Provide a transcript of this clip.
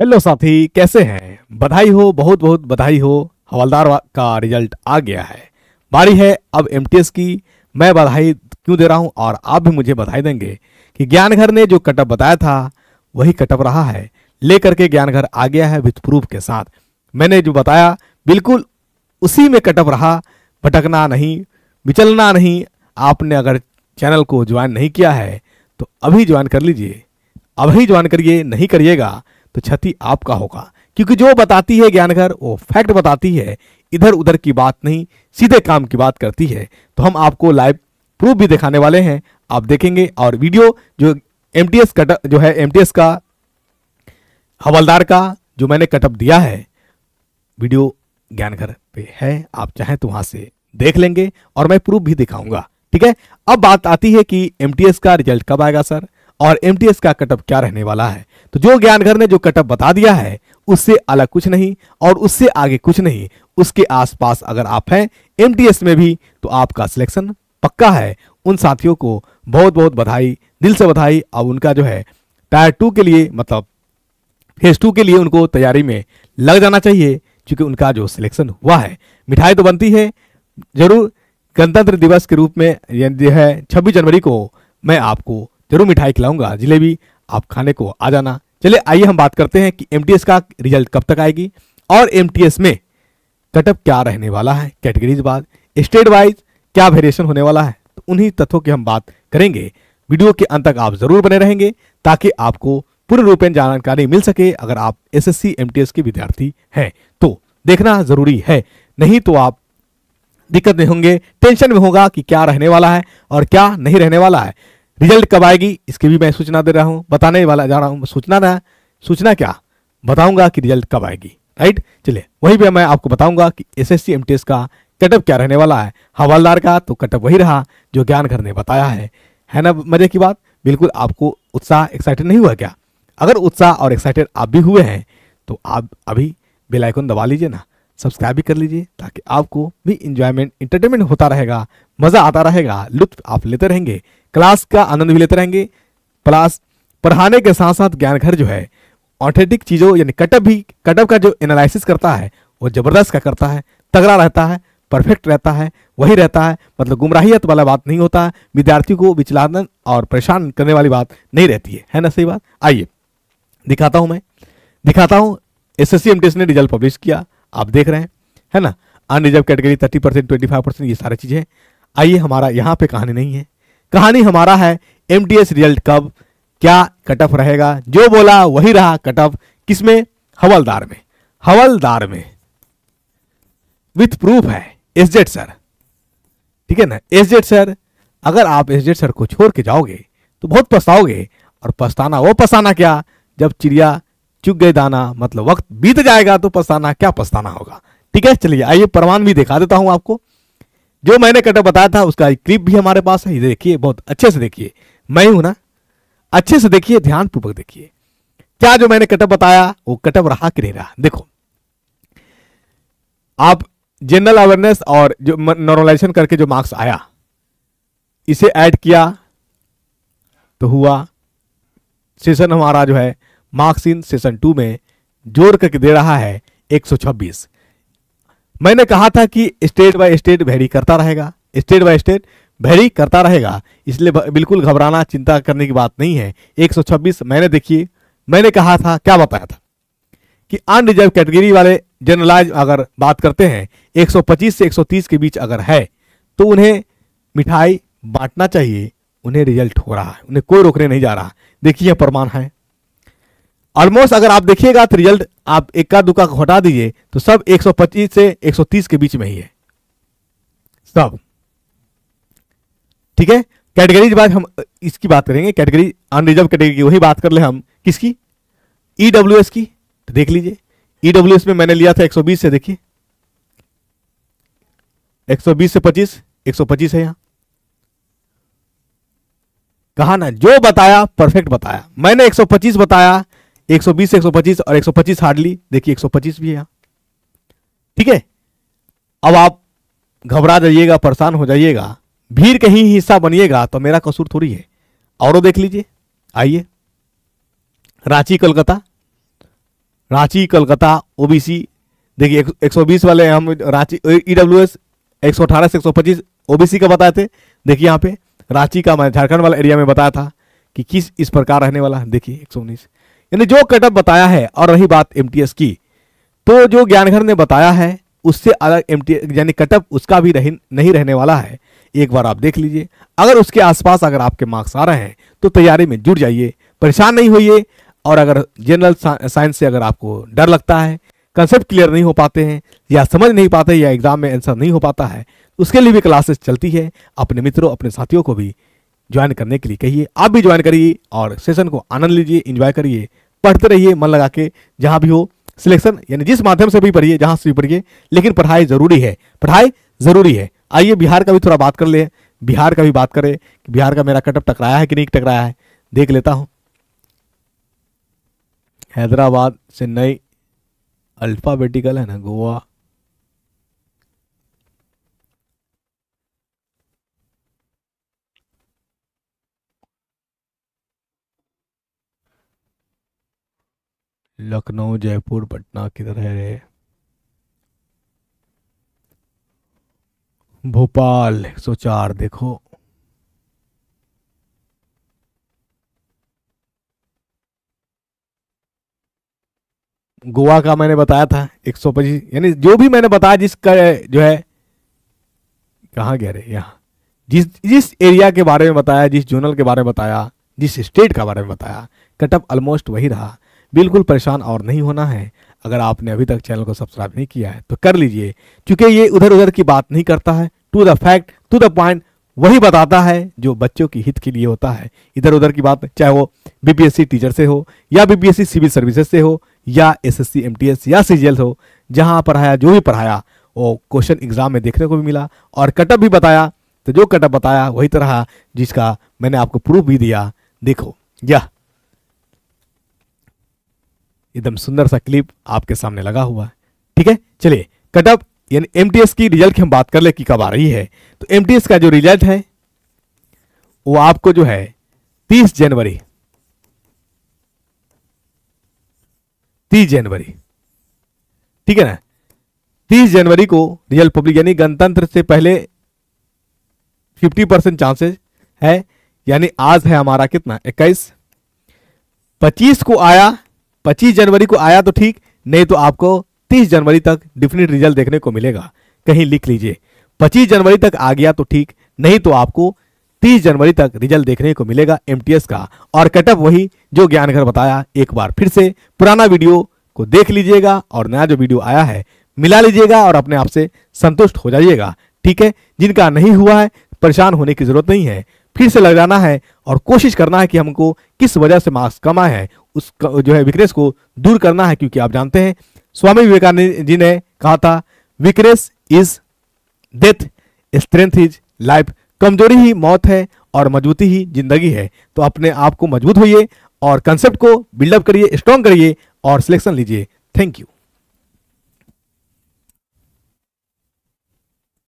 Hello साथी, कैसे हैं? बधाई हो, बहुत बहुत बधाई हो। हवलदार का रिजल्ट आ गया है। बारी है अब एमटीएस की। मैं बधाई क्यों दे रहा हूं और आप भी मुझे बधाई देंगे कि ज्ञानघर ने जो कटअप बताया था वही कटअप रहा है। लेकर के ज्ञानघर आ गया है विथ प्रूफ के साथ। मैंने जो बताया बिल्कुल उसी में कटअप रहा, भटकना नहीं, विचलना नहीं। आपने अगर चैनल को ज्वाइन नहीं किया है तो अभी ज्वाइन कर लीजिए, अभी ज्वाइन करिए। नहीं करिएगा तो क्षति आपका होगा, क्योंकि जो बताती है ज्ञानघर वो फैक्ट बताती है, इधर उधर की बात नहीं, सीधे काम की बात करती है। तो हम आपको लाइव प्रूफ भी दिखाने वाले हैं, आप देखेंगे। और वीडियो जो एमटीएस कटअप जो है, एमटीएस का हवलदार का जो मैंने कटअप दिया है, वीडियो ज्ञानघर पे है, आप चाहें तो वहां से देख लेंगे और मैं प्रूफ भी दिखाऊंगा। ठीक है, अब बात आती है कि एमटीएस का रिजल्ट कब आएगा सर, और एमटीएस का कटअप क्या रहने वाला है। तो जो ज्ञानघर ने जो कटअप बता दिया है उससे अलग कुछ नहीं और उससे आगे कुछ नहीं, उसके आसपास अगर आप हैं एमटीएस में भी तो आपका सिलेक्शन पक्का है। उन साथियों को बहुत बहुत बधाई, दिल से बधाई। अब उनका जो है टायर 2 के लिए, मतलब फेज 2 के लिए उनको तैयारी में लग जाना चाहिए, क्योंकि उनका जो सिलेक्शन हुआ है। मिठाई तो बनती है जरूर, गणतंत्र दिवस के रूप में जो है 26 जनवरी को मैं आपको जरूर मिठाई खिलाऊंगा, जिलेबी आप खाने को आ जाना। चलिए आइए हम बात करते हैं कि एमटीएस का रिजल्ट कब तक आएगी और एमटीएस में कटअप क्या रहने वाला है, कैटेगरीज बाद स्टेट वाइज क्या वेरिएशन होने वाला है। तो उन्हीं तथ्यों की हम बात करेंगे। वीडियो के अंत तक आप जरूर बने रहेंगे ताकि आपको पूर्ण रूपेण जानकारी मिल सके। अगर आप एसएससी एमटीएस के विद्यार्थी हैं तो देखना जरूरी है, नहीं तो आप दिक्कत नहीं होंगे, टेंशन में होगा कि क्या रहने वाला है और क्या नहीं रहने वाला है। रिजल्ट कब आएगी इसकी भी मैं सूचना दे रहा हूं, बताने वाला जा रहा हूं। सूचना क्या बताऊंगा कि रिजल्ट कब आएगी, राइट। चलिए वहीं पे मैं आपको बताऊंगा कि एसएससी एमटीएस का कटअप क्या रहने वाला है। हवलदार का तो कटअप वही रहा जो ज्ञानघर ने बताया है ना। मजे की बात, बिल्कुल आपको उत्साह, एक्साइटेड नहीं हुआ क्या? अगर उत्साह और एक्साइटेड आप भी हुए हैं तो आप अभी बेल आइकन दबा लीजिए ना, सब्सक्राइब भी कर लीजिए, ताकि आपको भी इंजॉयमेंट, इंटरटेनमेंट होता रहेगा, मजा आता रहेगा, लुत्फ आप लेते रहेंगे, क्लास का आनंद भी लेते रहेंगे। प्लस पढ़ाने के साथ साथ ज्ञानघर जो है ऑथेंटिक चीजों यानी कटअप का जो एनालिसिस करता है वो जबरदस्त का करता है, तगड़ा रहता है, परफेक्ट रहता है, वही रहता है। मतलब गुमराहियत वाला बात नहीं होता है, विद्यार्थी को विचलन और परेशान करने वाली बात नहीं रहती है ना। सही बात। आइए दिखाता हूं एसएससी एमटीएस ने रिजल्ट पब्लिश किया, आप देख रहे हैं, है ना। अनरिजर्व कैटेगरी 30%, 25%, ये सारी चीजें। आइए, हमारा यहाँ पे कहानी नहीं है, कहानी हमारा है एमटीएस रिजल्ट कब, क्या कटअप रहेगा। जो बोला वही रहा कटअप। किसमें? हवलदार में विथ प्रूफ है एसजेड सर, ठीक है ना। एसजेड सर, अगर आप एसजेड सर को छोड़ के जाओगे तो बहुत पछताओगे, और पछताना वो पछताना क्या, जब चिड़िया चुग गए दाना, मतलब वक्त बीत जाएगा तो पछताना क्या पछताना होगा। ठीक है, चलिए आइए प्रमाण भी दिखा देता हूं आपको। जो मैंने कटअप बताया था उसका क्लिप भी हमारे पास है, ये देखिए, बहुत अच्छे से देखिए, मैं हूं ना, अच्छे से देखिए, ध्यान पूर्वक देखिए क्या जो मैंने कटअप बताया वो कटअप रहा कि नहीं रहा। देखो, आप जनरल अवेयरनेस और जो नॉर्मलाइजेशन करके जो मार्क्स आया, इसे ऐड किया तो हुआ सेशन हमारा जो है मार्क्स इन सेशन 2 में जोड़ करके दे रहा है 126। मैंने कहा था कि स्टेट बाय स्टेट वेरी करता रहेगा, स्टेट बाय स्टेट वेरी करता रहेगा, इसलिए बिल्कुल घबराना, चिंता करने की बात नहीं है। 126 मैंने, देखिए मैंने कहा था, क्या बताया था कि अनरिजर्व कैटेगरी वाले जनरलाइज अगर बात करते हैं 125 से 130 के बीच अगर है तो उन्हें मिठाई बांटना चाहिए। उन्हें रिजल्ट हो रहा है, उन्हें कोई रोकने नहीं जा रहा। देखिए प्रमाण है ऑलमोस्ट। अगर आप देखिएगा तो रिजल्ट आप इक्का दुक्का हटा दीजिए तो सब 125 से 130 के बीच में ही है सब, ठीक है। कैटेगरीज बाद हम इसकी बात करेंगे, कैटेगरी अनरिजर्व कैटेगरी की, वही बात कर ले हम किसकी, ईडब्ल्यूएस की। तो देख लीजिए ईडब्ल्यूएस में मैंने लिया था 120 से, देखिए 120 से 25, 125 है यहां। कहा ना, जो बताया परफेक्ट बताया मैंने, 125 बताया, 120 से 125 और 125 हार्डली, देखिए 125 भी है यहां, ठीक है। अब आप घबरा जाइएगा, परेशान हो जाइएगा, भीड़ का ही हिस्सा बनिएगा तो मेरा कसूर थोड़ी है। और देख लीजिए, आइए रांची कोलकाता रांची कलकत्ता ओबीसी, देखिए 120 वाले हम रांची ईडब्ल्यूएस, 118 से 125 ओबीसी का बताए थे। देखिए यहाँ पे रांची का मैं झारखंड वाला एरिया में बताया था कि किस इस प्रकार रहने वाला है। देखिए 119, यानी जो कटअप बताया है। और रही बात एमटीएस की, तो जो ज्ञानघर ने बताया है उससे अलग एमटीएस यानी कटअप उसका भी नहीं रहने वाला है। एक बार आप देख लीजिए, अगर उसके आसपास अगर आपके मार्क्स आ रहे हैं तो तैयारी में जुट जाइए, परेशान नहीं होइए। और अगर जनरल साइंस से अगर आपको डर लगता है, कंसेप्ट क्लियर नहीं हो पाते हैं, या समझ नहीं पाते, या एग्जाम में आंसर नहीं हो पाता है, उसके लिए भी क्लासेस चलती है। अपने मित्रों अपने साथियों को भी ज्वाइन करने के लिए कहिए, आप भी ज्वाइन करिए और सेशन को आनंद लीजिए, एंजॉय करिए, पढ़ते रहिए मन लगा के। जहां भी हो सिलेक्शन यानी जिस माध्यम से भी पढ़िए, जहां से भी पढ़िए, लेकिन पढ़ाई जरूरी है, पढ़ाई जरूरी है। आइए बिहार का भी थोड़ा बात कर ले, बिहार का भी बात करें कि बिहार का मेरा कटअप टकराया है कि नहीं टकराया है, देख लेता हूं। हैदराबाद, चेन्नई, अल्फाबेटिकल है ना, गोवा, लखनऊ, जयपुर, पटना किधर है, भोपाल 104, देखो गोवा का मैंने बताया था 125, यानी जो भी मैंने बताया जिसका जो है, कहाँ गया रे, यहाँ जिस जिस एरिया के बारे में बताया, जिस जोनल के बारे में बताया, जिस स्टेट का बारे में बताया, कटअप ऑलमोस्ट वही रहा। बिल्कुल परेशान और नहीं होना है। अगर आपने अभी तक चैनल को सब्सक्राइब नहीं किया है तो कर लीजिए, क्योंकि ये उधर उधर की बात नहीं करता है, to the fact to the point वही बताता है जो बच्चों की हित के लिए होता है। इधर उधर की बात, चाहे वो बीपीएससी टीचर से हो, या बीपीएससी सिविल सर्विसेज से हो, या एसएससी एमटीएस या सीजीएल हो, जहां पढ़ाया जो भी पढ़ाया वो क्वेश्चन एग्जाम में देखने को भी मिला। और कटअप भी बताया, तो जो कटअप बताया वही तरह जिसका मैंने आपको प्रूफ भी दिया। देखो यह एकदम सुंदर सा क्लिप आपके सामने लगा हुआ है। ठीक है, चलिए कटअप यानी एमटीएस की रिजल्ट की हम बात कर ले कि कब आ रही है। तो एमटीएस का जो रिजल्ट है वो आपको जो है 30 जनवरी, 30 जनवरी, ठीक है ना, 30 जनवरी को रिजल्ट पब्लिक, यानी गणतंत्र से पहले 50% चांसेस है। यानी आज है हमारा कितना 21, 25 को आया, 25 जनवरी को आया तो ठीक, नहीं तो आपको 30 जनवरी तक डिफिनिट रिजल्ट देखने को मिलेगा। कहीं लिख लीजिए, 25 जनवरी तक आ गया तो ठीक, नहीं तो आपको 30 जनवरी तक रिजल्ट देखने को मिलेगा एमटीएस का। और कटअप वही जो ज्ञानघर बताया। एक बार फिर से पुराना वीडियो को देख लीजिएगा और नया जो वीडियो आया है मिला लीजिएगा और अपने आप से संतुष्ट हो जाइएगा। ठीक है, जिनका नहीं हुआ है परेशान होने की जरूरत नहीं है, फिर से लगाना है और कोशिश करना है कि हमको किस वजह से मार्क्स कम आए हैं उसका जो है वीकनेस को दूर करना है। क्योंकि आप जानते हैं स्वामी विवेकानंद जी ने कहा था, weakness is death, strength is life. कमजोरी ही मौत है और मजबूती ही जिंदगी है। तो अपने आप को मजबूत होइए और कंसेप्ट को बिल्डअप करिए, स्ट्रॉन्ग करिए और सिलेक्शन लीजिए। Thank you.